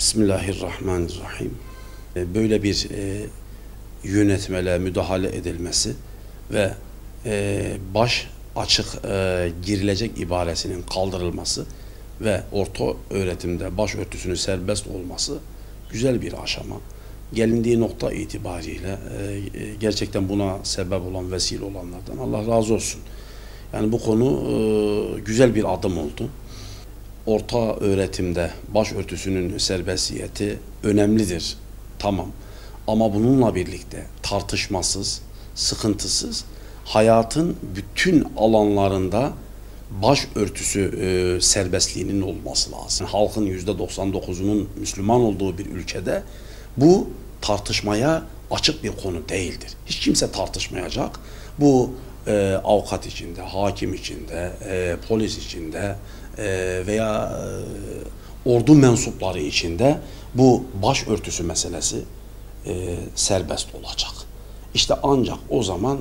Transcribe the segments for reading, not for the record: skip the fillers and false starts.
Bismillahirrahmanirrahim. Böyle bir yönetmeliğe müdahale edilmesi ve baş açık girilecek ibaresinin kaldırılması ve orta öğretimde başörtüsünün serbest olması güzel bir aşama. Gelindiği nokta itibariyle gerçekten buna sebep olan, vesile olanlardan Allah razı olsun. Yani bu konu güzel bir adım oldu. Orta öğretimde başörtüsünün serbestiyeti önemlidir. Tamam. Ama bununla birlikte tartışmasız, sıkıntısız hayatın bütün alanlarında başörtüsü serbestliğinin olması lazım. Halkın %99'unun Müslüman olduğu bir ülkede bu tartışmaya açık bir konu değildir. Hiç kimse tartışmayacak. Bu avukat içinde, hakim içinde, polis içinde veya ordu mensupları içinde bu başörtüsü meselesi serbest olacak. İşte ancak o zaman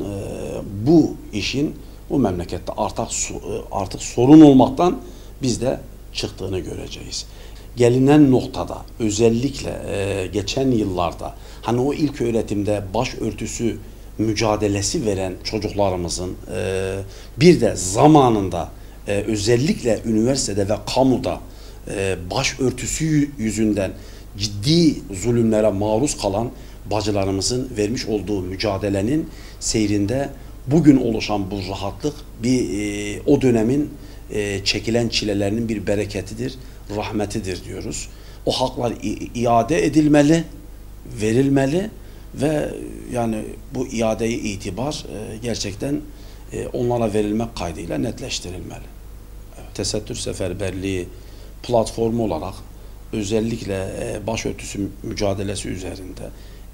bu işin bu memlekette artık sorun olmaktan biz de çıktığını göreceğiz. Gelinen noktada özellikle geçen yıllarda hani o ilk öğretimde başörtüsü mücadelesi veren çocuklarımızın bir de zamanında özellikle üniversitede ve kamuda başörtüsü yüzünden ciddi zulümlere maruz kalan bacılarımızın vermiş olduğu mücadelenin seyrinde bugün oluşan bu rahatlık o dönemin çekilen çilelerinin bir bereketidir, rahmetidir diyoruz. O haklar iade edilmeli, verilmeli ve yani bu iadeye itibar gerçekten onlara verilmek kaydıyla netleştirilmeli. Evet. Tesettür Seferberliği platformu olarak özellikle başörtüsü mücadelesi üzerinde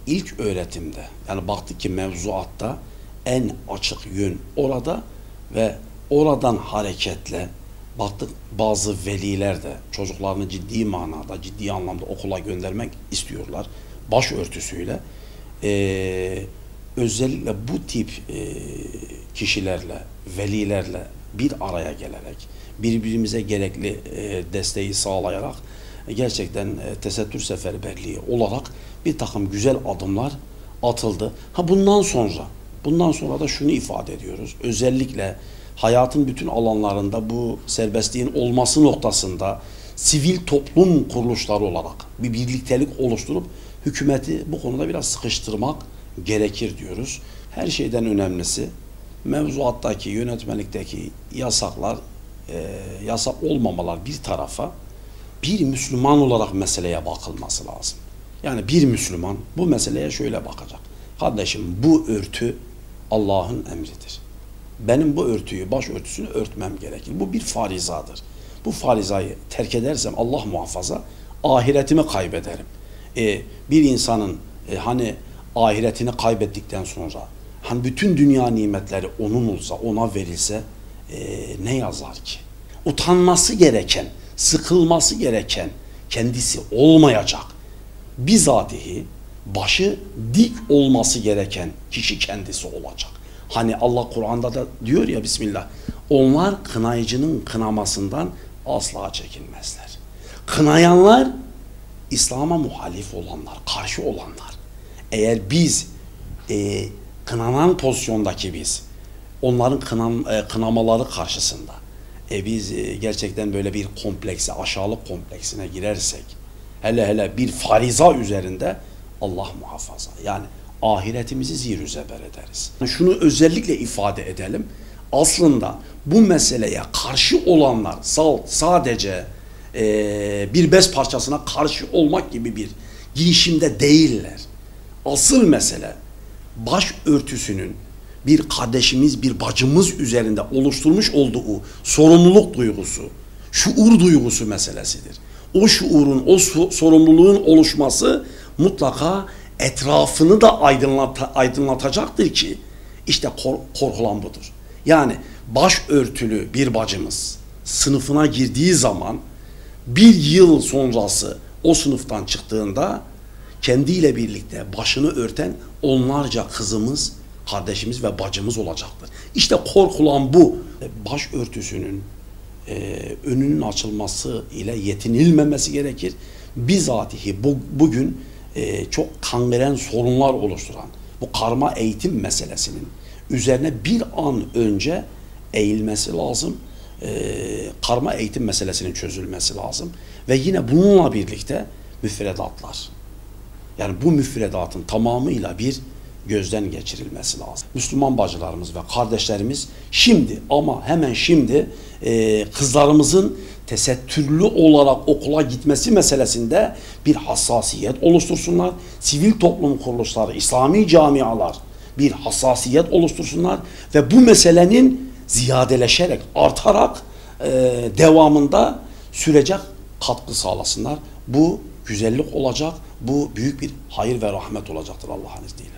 ilk öğretimde yani baktık ki mevzuatta en açık yön orada ve oradan hareketle baktık bazı veliler de çocuklarını ciddi manada, ciddi anlamda okula göndermek istiyorlar başörtüsüyle. Özellikle bu tip kişilerle, velilerle bir araya gelerek, birbirimize gerekli desteği sağlayarak gerçekten tesettür seferberliği olarak bir takım güzel adımlar atıldı. Bundan sonra da şunu ifade ediyoruz. Özellikle hayatın bütün alanlarında bu serbestliğin olması noktasında sivil toplum kuruluşları olarak bir birliktelik oluşturup hükümeti bu konuda biraz sıkıştırmak gerekir diyoruz. Her şeyden önemlisi mevzuattaki, yönetmelikteki yasaklar, yasak olmamalar bir tarafa, bir Müslüman olarak meseleye bakılması lazım. Yani bir Müslüman bu meseleye şöyle bakacak. Kardeşim bu örtü Allah'ın emridir. Benim bu örtüyü, başörtüsünü örtmem gerekir. Bu bir farizadır. Bu farizayı terk edersem Allah muhafaza ahiretimi kaybederim. Bir insanın hani ahiretini kaybettikten sonra hani bütün dünya nimetleri onun olsa, ona verilse ne yazar ki? Utanması gereken, sıkılması gereken kendisi olmayacak. Bizatihi başı dik olması gereken kişi kendisi olacak. Hani Allah Kur'an'da da diyor ya Bismillah, onlar kınayıcının kınamasından asla çekinmezler. Kınayanlar İslam'a muhalif olanlar, karşı olanlar. Eğer biz kınanan pozisyondaki biz onların kınamaları karşısında biz gerçekten böyle bir komplekse, aşağılık kompleksine girersek hele bir fariza üzerinde Allah muhafaza yani ahiretimizi zir zeber ederiz. Şunu özellikle ifade edelim. Aslında bu meseleye karşı olanlar sadece bir bez parçasına karşı olmak gibi bir girişimde değiller. Asıl mesele başörtüsünün bir kardeşimiz, bir bacımız üzerinde oluşturmuş olduğu sorumluluk duygusu, şuur duygusu meselesidir. O şuurun, o sorumluluğun oluşması mutlaka etrafını da aydınlatacaktır ki işte korkulan budur. Yani başörtülü bir bacımız sınıfına girdiği zaman bir yıl sonrası o sınıftan çıktığında kendiyle birlikte başını örten onlarca kızımız, kardeşimiz ve bacımız olacaktır. İşte korkulan bu. Başörtüsünün önünün açılması ile yetinilmemesi gerekir. bizatihi bugün çok kangren sorunlar oluşturan bu karma eğitim meselesinin üzerine bir an önce eğilmesi lazım. Karma eğitim meselesinin çözülmesi lazım. Ve yine bununla birlikte müfredatlar. Yani bu müfredatın tamamıyla bir gözden geçirilmesi lazım. Müslüman bacılarımız ve kardeşlerimiz şimdi ama hemen şimdi kızlarımızın tesettürlü olarak okula gitmesi meselesinde bir hassasiyet oluştursunlar. Sivil toplum kuruluşları, İslami camialar bir hassasiyet oluştursunlar ve bu meselenin ziyadeleşerek, artarak devamında sürece katkı sağlasınlar. Bu güzellik olacak, bu büyük bir hayır ve rahmet olacaktır Allah'ın izniyle.